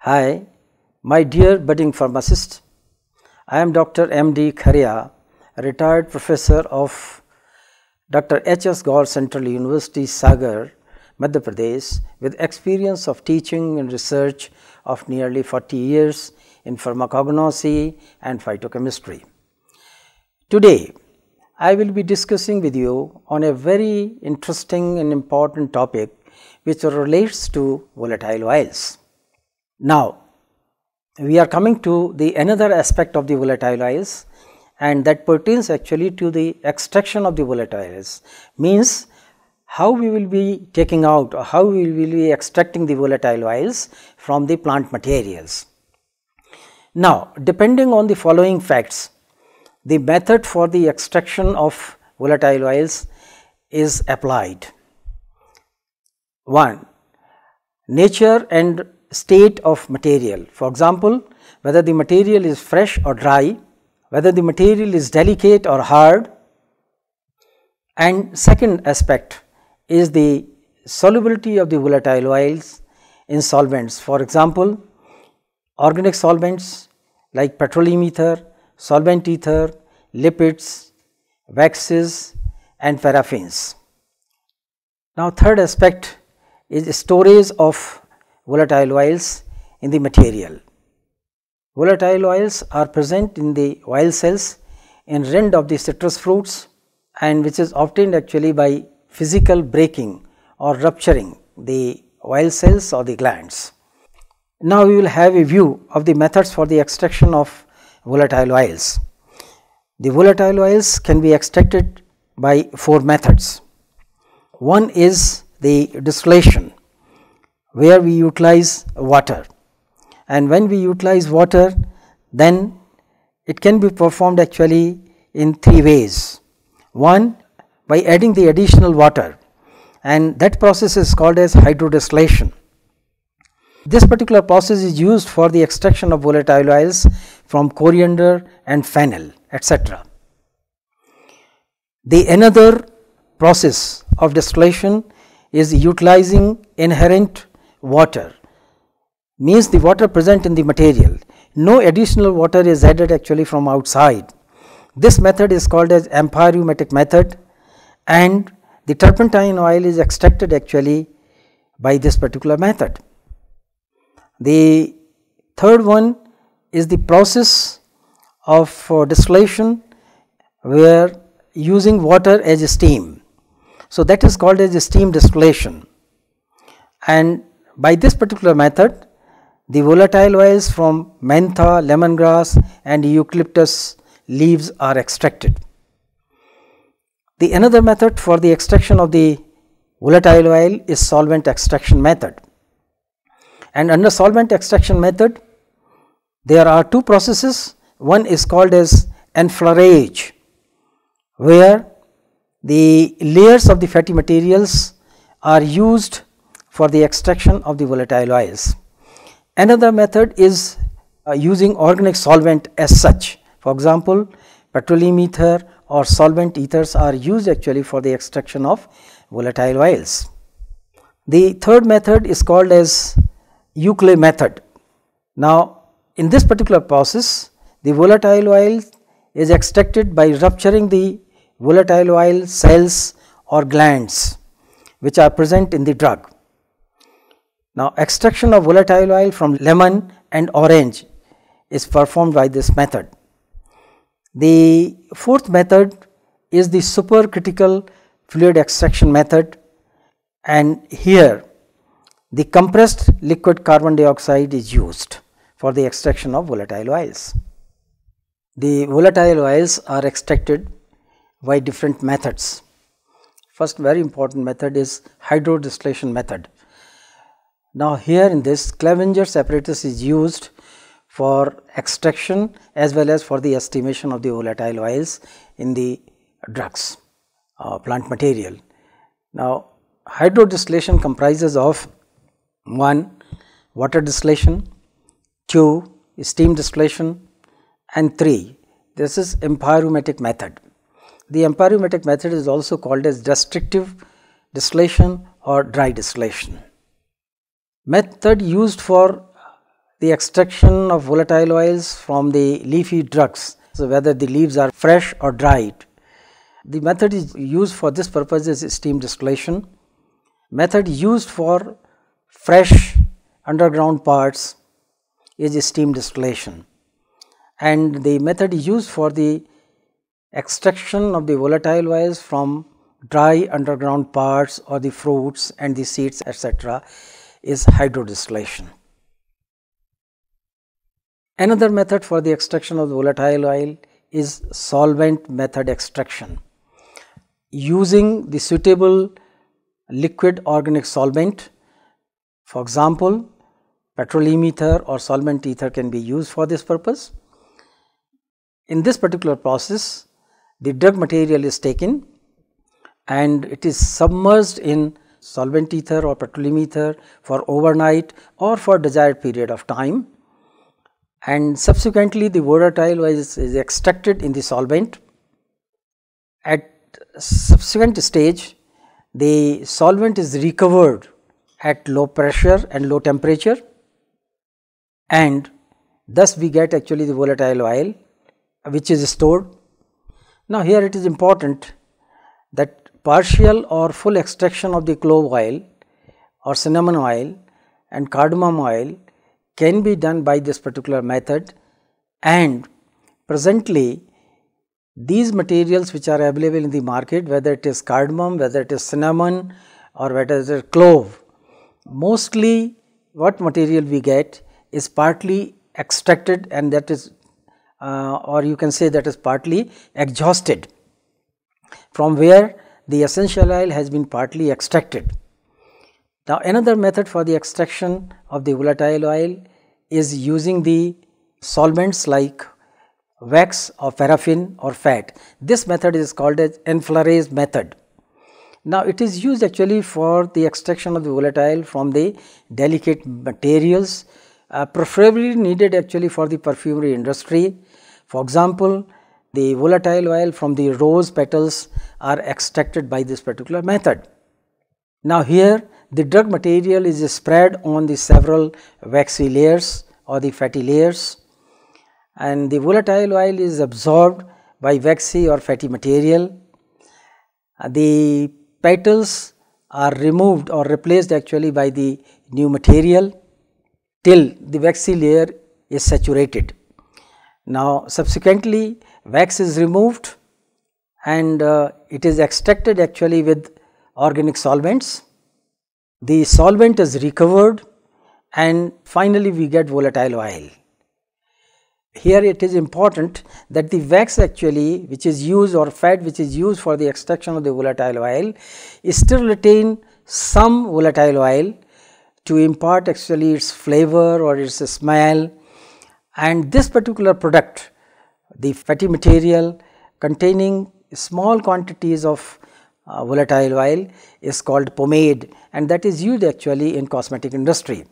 Hi, my dear budding pharmacist. I am Dr. M.D. Kharia, a retired professor of Dr. H.S. Gaur Central University, Sagar, Madhya Pradesh, with experience of teaching and research of nearly 40 years in pharmacognosy and phytochemistry. Today, I will be discussing with you on a very interesting and important topic which relates to volatile oils. Now, we are coming to the another aspect of the volatile oils, and that pertains actually to the extraction of the volatile oils, means how we will be taking out or how we will be extracting the volatile oils from the plant materials. Now, depending on the following facts, the method for the extraction of volatile oils is applied. 1. Nature and state of material. For example, whether the material is fresh or dry, whether the material is delicate or hard. And second aspect is the solubility of the volatile oils in solvents. For example, organic solvents like petroleum ether, solvent ether, lipids, waxes and paraffins. Now, third aspect is storage of volatile oils in the material. Volatile oils are present in the oil cells in rind of the citrus fruits, and which is obtained actually by physical breaking or rupturing the oil cells or the glands. Now, we will have a view of the methods for the extraction of volatile oils. The volatile oils can be extracted by 4 methods. One is the distillation, where we utilize water, and when we utilize water, then it can be performed actually in 3 ways. One, by adding the additional water, and that process is called as hydrodistillation. This particular process is used for the extraction of volatile oils from coriander and fennel, etc. The another process of distillation is utilizing inherent water, means the water present in the material. No additional water is added actually from outside. This method is called as empyreumatic method, and the turpentine oil is extracted actually by this particular method. The third one is the process of distillation, where using water as a steam. So, that is called as a steam distillation, and by this particular method, the volatile oils from mentha, lemongrass and eucalyptus leaves are extracted. The another method for the extraction of the volatile oil is solvent extraction method, and under solvent extraction method there are 2 processes. One is called as enfleurage, where the layers of the fatty materials are used for the extraction of the volatile oils. Another method is using organic solvent as such. For example, petroleum ether or solvent ethers are used actually for the extraction of volatile oils. The third method is called as Euclid method. Now, in this particular process, the volatile oil is extracted by rupturing the volatile oil cells or glands which are present in the drug. Now, extraction of volatile oil from lemon and orange is performed by this method. The fourth method is the supercritical fluid extraction method, and here the compressed liquid carbon dioxide is used for the extraction of volatile oils. The volatile oils are extracted by different methods. First very important method is hydrodistillation method. Now, here in this, Clevenger's apparatus is used for extraction as well as for the estimation of the volatile oils in the drugs, plant material. Now, hydrodistillation comprises of 1. Water distillation, 2. Steam distillation, and 3. This is empyreumatic method. The empyreumatic method is also called as destructive distillation or dry distillation. Method used for the extraction of volatile oils from the leafy drugs, so whether the leaves are fresh or dried. The method is used for this purpose is steam distillation. Method used for fresh underground parts is steam distillation, and the method used for the extraction of the volatile oils from dry underground parts or the fruits and the seeds, etc., is hydrodistillation. Another method for the extraction of the volatile oil is solvent method extraction. Using the suitable liquid organic solvent, for example, petroleum ether or solvent ether can be used for this purpose. In this particular process, the drug material is taken and it is submerged in solvent ether or petroleum ether for overnight or for desired period of time, and subsequently the volatile oil is extracted in the solvent. At subsequent stage, the solvent is recovered at low pressure and low temperature, and thus we get actually the volatile oil which is stored. Now, here it is important that partial or full extraction of the clove oil or cinnamon oil and cardamom oil can be done by this particular method, and presently these materials which are available in the market, whether it is cardamom, whether it is cinnamon or whether it is clove, mostly what material we get is partly extracted, and that is or you can say that is partly exhausted, from where the essential oil has been partly extracted. Now, another method for the extraction of the volatile oil is using the solvents like wax or paraffin or fat. This method is called as enflarage method. Now, it is used actually for the extraction of the volatile from the delicate materials, preferably needed actually for the perfumery industry. For example, the volatile oil from the rose petals are extracted by this particular method. Now, here the drug material is spread on the several waxy layers or the fatty layers, and the volatile oil is absorbed by waxy or fatty material. The petals are removed or replaced actually by the new material till the waxy layer is saturated. Now, subsequently wax is removed and it is extracted actually with organic solvents. The solvent is recovered and finally we get volatile oil. Here it is important that the wax actually which is used or fat which is used for the extraction of the volatile oil is still retain some volatile oil to impart actually its flavor or its smell, and this particular product, the fatty material containing small quantities of volatile oil, is called pomade, and that is used actually in cosmetic industry.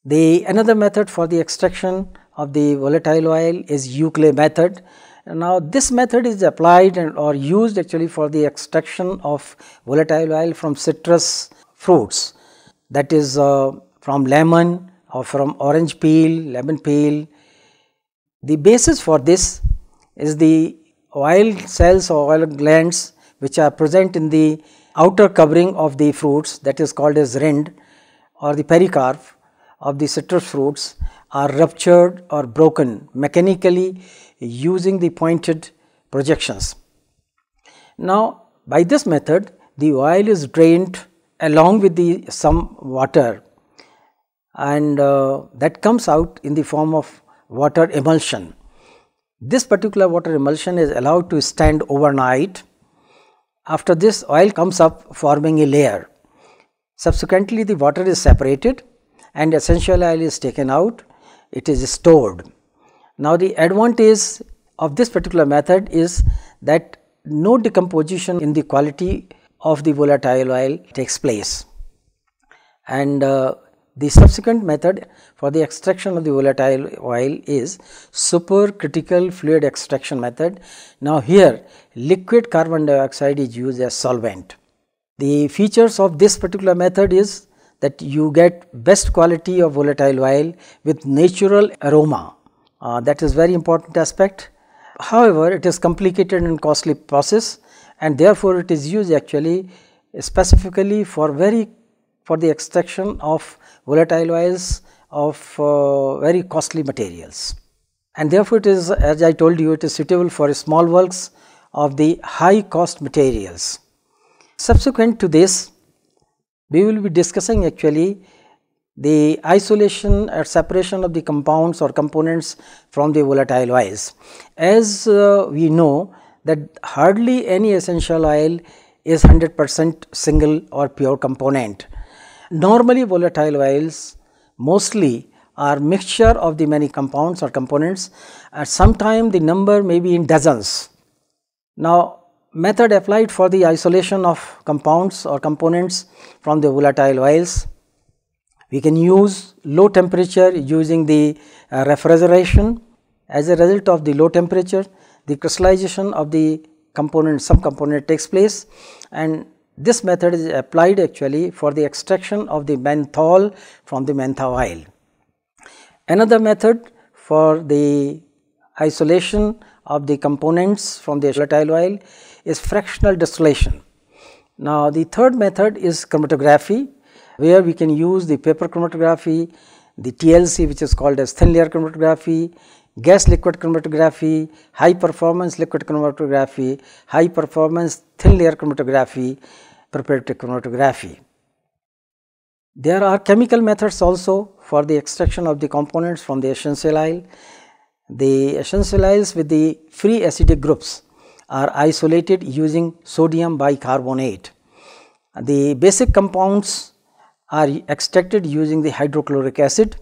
The another method for the extraction of the volatile oil is Euclid method. Now, this method is applied or used actually for the extraction of volatile oil from citrus fruits, that is from lemon or from orange peel, lemon peel. The basis for this is the oil cells or oil glands which are present in the outer covering of the fruits, that is called as rind, or the pericarp of the citrus fruits are ruptured or broken mechanically using the pointed projections. Now, by this method the oil is drained along with the some water, and that comes out in the form of water emulsion. This particular water emulsion is allowed to stand overnight. After this, oil comes up forming a layer. Subsequently, the water is separated and essential oil is taken out. It is stored. Now, the advantage of this particular method is that no decomposition in the quality of the volatile oil takes place, and the subsequent method for the extraction of the volatile oil is supercritical fluid extraction method. Now, here liquid carbon dioxide is used as solvent. The features of this particular method is that you get best quality of volatile oil with natural aroma. That is very important aspect. However, it is complicated and costly process, and therefore, it is used actually specifically for the extraction of volatile oils of very costly materials. And therefore, it is, as I told you, it is suitable for small works of the high cost materials. Subsequent to this, we will be discussing actually the isolation or separation of the compounds or components from the volatile oils. As we know that hardly any essential oil is 100% single or pure component. Normally, volatile oils mostly are mixture of the many compounds or components, and sometimes the number may be in dozens. Now, method applied for the isolation of compounds or components from the volatile oils. We can use low temperature using the refrigeration. As a result of the low temperature, the crystallization of the component, some component takes place, and this method is applied actually for the extraction of the menthol from the mentha oil. Another method for the isolation of the components from the volatile oil is fractional distillation. Now, the third method is chromatography, where we can use the paper chromatography, the TLC, which is called as thin layer chromatography, gas liquid chromatography, high performance liquid chromatography, high performance thin layer chromatography, preparatory chromatography. There are chemical methods also for the extraction of the components from the essential oil. The essential oils with the free acidic groups are isolated using sodium bicarbonate. The basic compounds are extracted using the hydrochloric acid.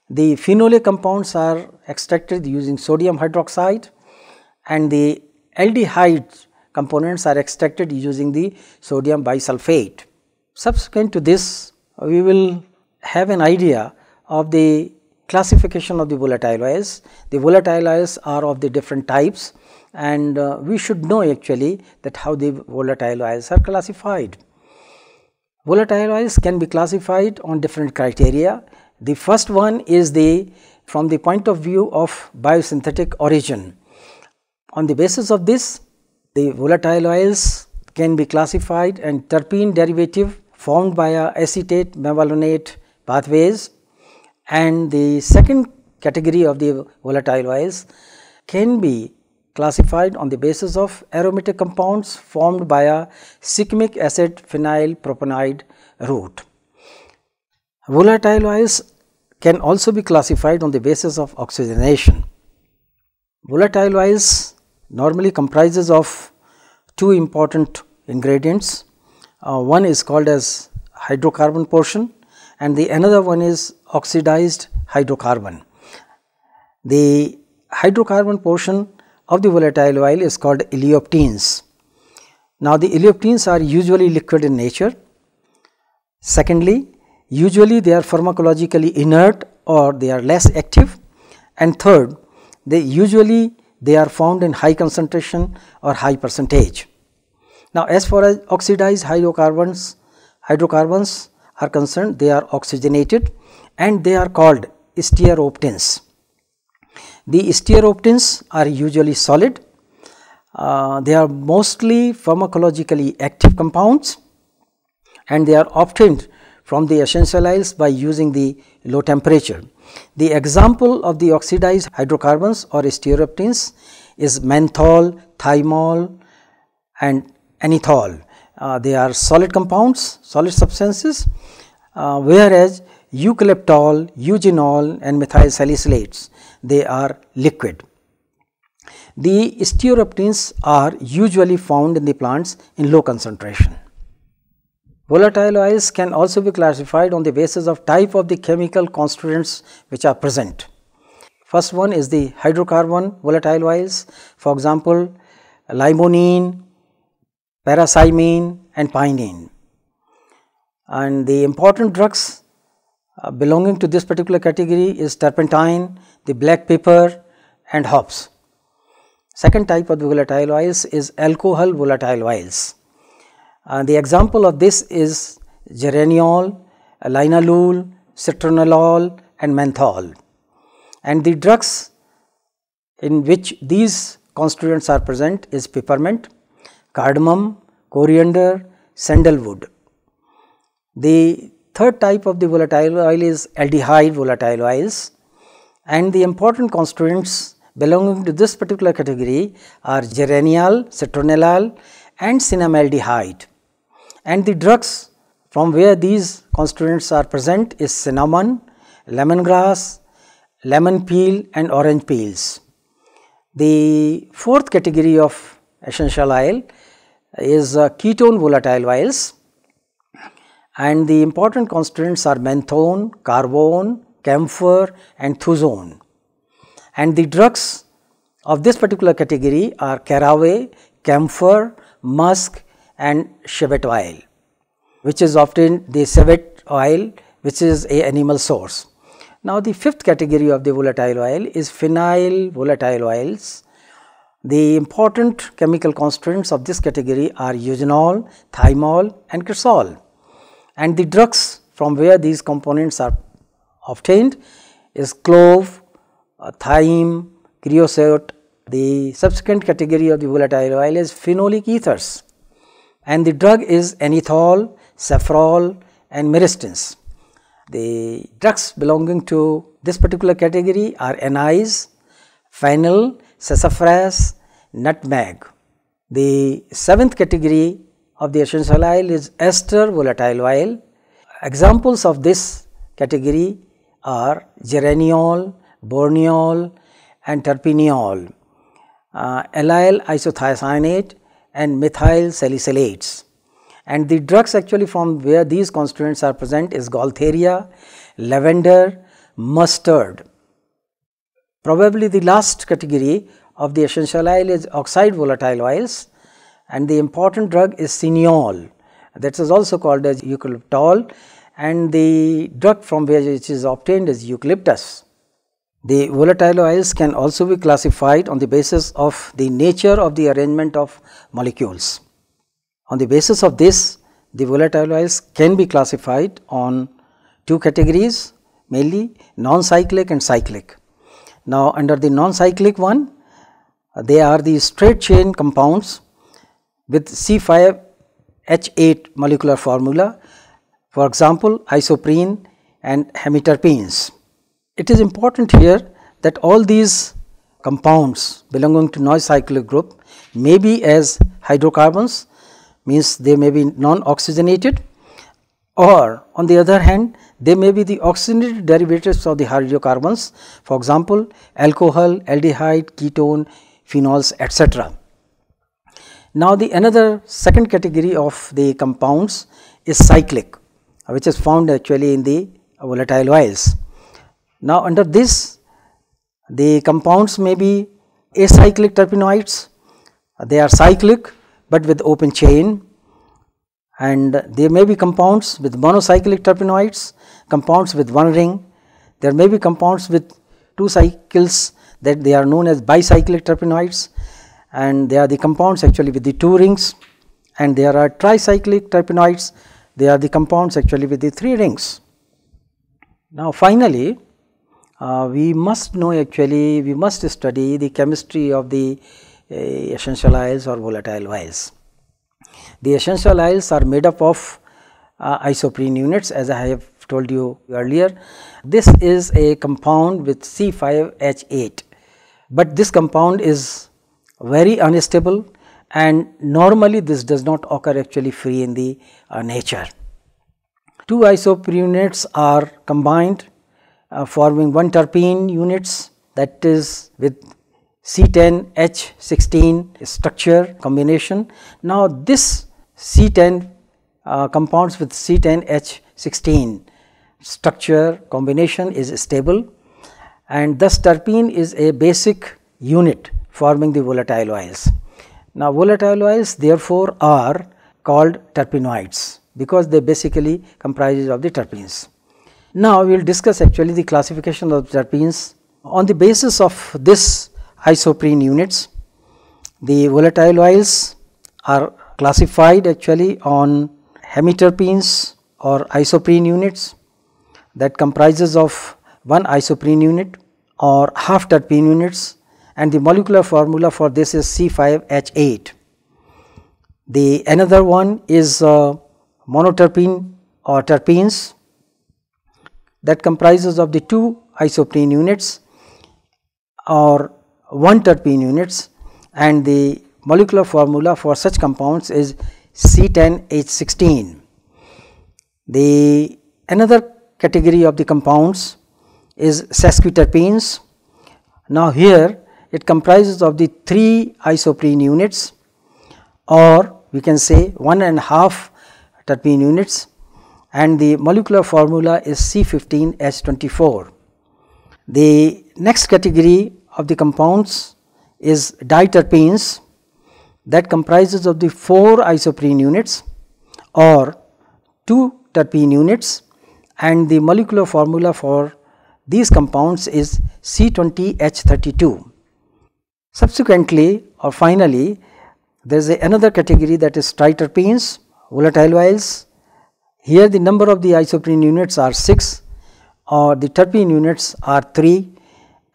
The phenolic compounds are extracted using sodium hydroxide, and the aldehyde components are extracted using the sodium bisulfate. Subsequent to this, we will have an idea of the classification of the volatile oils. The volatile oils are of the different types, and we should know actually that how the volatile oils are classified. Volatile oils can be classified on different criteria. The first one is from the point of view of biosynthetic origin. On the basis of this, the volatile oils can be classified and terpene derivative formed via acetate mevalonate pathways, and the second category of the volatile oils can be classified on the basis of aromatic compounds formed by a cyclic acid phenyl propanide route. Volatile oils can also be classified on the basis of oxygenation. Volatile oils normally comprises of two important ingredients. One is called as hydrocarbon portion, and the another one is oxidized hydrocarbon. The hydrocarbon portion of the volatile oil is called eleoptenes. Now, the eleoptenes are usually liquid in nature. Secondly, usually they are pharmacologically inert or they are less active, and third, they are found in high concentration or high percentage. Now, as far as oxidized hydrocarbons are concerned, they are oxygenated and they are called stearoptenes. The stearoptenes are usually solid. They are mostly pharmacologically active compounds, and they are obtained from the essential oils by using the low temperature. The example of the oxidized hydrocarbons or stearoptenes is menthol, thymol and anethol. They are solid compounds, solid substances, whereas eucalyptol, eugenol and methyl salicylates, they are liquid. The stearoptenes are usually found in the plants in low concentration. Volatile oils can also be classified on the basis of type of the chemical constituents which are present. First one is the hydrocarbon volatile oils, for example, limonene, paracymene and pinene. And the important drugs belonging to this particular category is turpentine, the black pepper and hops. Second type of the volatile oils is alcohol volatile oils. The example of this is geraniol, linalool, citronellol and menthol. And the drugs in which these constituents are present is peppermint, cardamom, coriander, sandalwood. The third type of the volatile oil is aldehyde volatile oils, and the important constituents belonging to this particular category are geraniol, citronellal and cinnamaldehyde. And the drugs from where these constituents are present is cinnamon, lemongrass, lemon peel and orange peels. The fourth category of essential oil is ketone volatile oils, and the important constituents are menthone, carbone, camphor and thuzone. And the drugs of this particular category are caraway, camphor, musk and civet oil, which is often the civet oil, which is a animal source. Now, the fifth category of the volatile oil is phenyl volatile oils. The important chemical constituents of this category are eugenol, thymol and cresol. And the drugs from where these components are obtained is clove, thyme, creosote. The subsequent category of the volatile oil is phenolic ethers, and the drug is anethol, safrole and myristins. The drugs belonging to this particular category are anise, fennel, sassafras, nutmeg. The seventh category of the essential oil is ester volatile oil. Examples of this category are geraniol, borneol and terpineol, allyl isothiocyanate and methyl salicylates. And the drugs actually from where these constituents are present is gaultheria, lavender, mustard. Probably the last category of the essential oil is oxide volatile oils, and the important drug is cineol, that is also called as eucalyptol, and the drug from where it is obtained is eucalyptus. The volatile oils can also be classified on the basis of the nature of the arrangement of molecules. On the basis of this, the volatile oils can be classified on two categories, mainly non-cyclic and cyclic. Now, under the non-cyclic one, they are the straight chain compounds with C5H8 molecular formula, for example, isoprene and hemiterpenes. It is important here that all these compounds belonging to non-cyclic group may be as hydrocarbons, means they may be non-oxygenated, or on the other hand they may be the oxygenated derivatives of the hydrocarbons, for example, alcohol, aldehyde, ketone, phenols, etc. Now, the another second category of the compounds is cyclic, which is found actually in the volatile oils. Now, under this, the compounds may be acyclic terpenoids. They are cyclic but with open chain, and there may be compounds with monocyclic terpenoids, compounds with one ring. There may be compounds with two cycles, that they are known as bicyclic terpenoids, and they are the compounds actually with the two rings, and there are tricyclic terpenoids, they are the compounds actually with the three rings. Now, finally, we must know actually, we must study the chemistry of the essential oils or volatile oils. The essential oils are made up of isoprene units, as I have told you earlier. This is a compound with C5H8, but this compound is very unstable, and normally this does not occur actually free in the nature. Two isoprene units are combined forming one terpene units, that is with C10H16 structure combination. Now, this C10 compounds with C10H16 structure combination is stable, and thus terpene is a basic unit forming the volatile oils. Now, volatile oils therefore are called terpenoids because they basically comprises of the terpenes. Now, we will discuss actually the classification of terpenes. On the basis of this isoprene units, the volatile oils are classified actually on hemiterpenes or isoprene units, that comprises of one isoprene unit or half terpene units, and the molecular formula for this is C5H8. The another one is monoterpene or terpenes that comprises of the two isoprene units or one terpene units, and the molecular formula for such compounds is C10H16. The another category of the compounds is sesquiterpenes. Now here it comprises of the three isoprene units, or we can say 1.5 terpene units, and the molecular formula is C15H24. The next category of the compounds is diterpenes that comprises of the 4 isoprene units or 2 terpene units, and the molecular formula for these compounds is C20H32. Subsequently or finally, there is another category that is triterpenes, volatile oils. Here the number of the isoprene units are 6 or the terpene units are 3,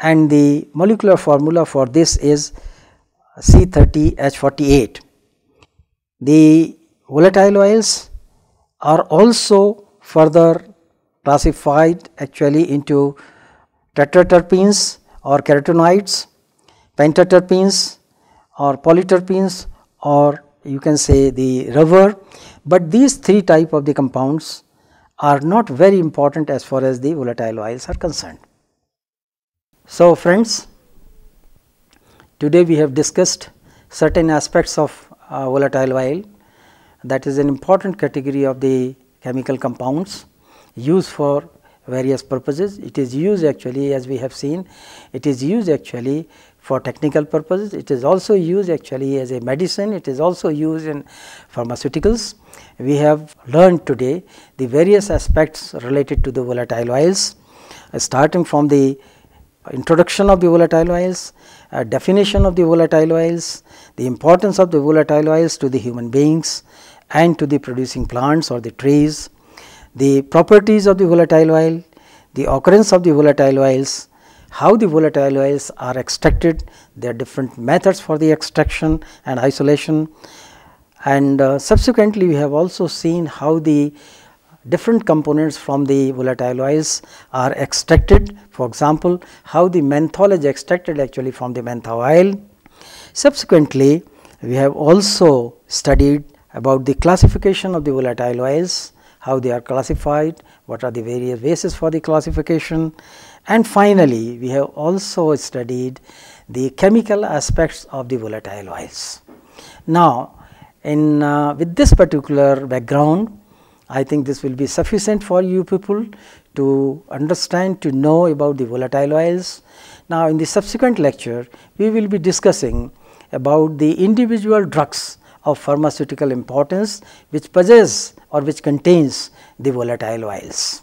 and the molecular formula for this is C30H48. The volatile oils are also further classified actually into tetraterpenes or carotenoids, pentaterpenes or polyterpenes, or you can say the rubber, but these three type of the compounds are not very important as far as the volatile oils are concerned. So friends, today we have discussed certain aspects of volatile oil, that is an important category of the chemical compounds used for various purposes. It is used actually, as we have seen, it is used actually for technical purposes. It is also used actually as a medicine. It is also used in pharmaceuticals. We have learned today the various aspects related to the volatile oils, starting from the introduction of the volatile oils, definition of the volatile oils, the importance of the volatile oils to the human beings and to the producing plants or the trees, the properties of the volatile oil, the occurrence of the volatile oils, how the volatile oils are extracted, there are different methods for the extraction and isolation, and subsequently we have also seen how the different components from the volatile oils are extracted. For example, how the menthol is extracted actually from the mentha oil. Subsequently, we have also studied about the classification of the volatile oils, how they are classified, what are the various bases for the classification, and finally, we have also studied the chemical aspects of the volatile oils. Now, with this particular background, I think this will be sufficient for you people to understand, to know about the volatile oils. Now, in the subsequent lecture, we will be discussing about the individual drugs of pharmaceutical importance which possess or which contains the volatile oils.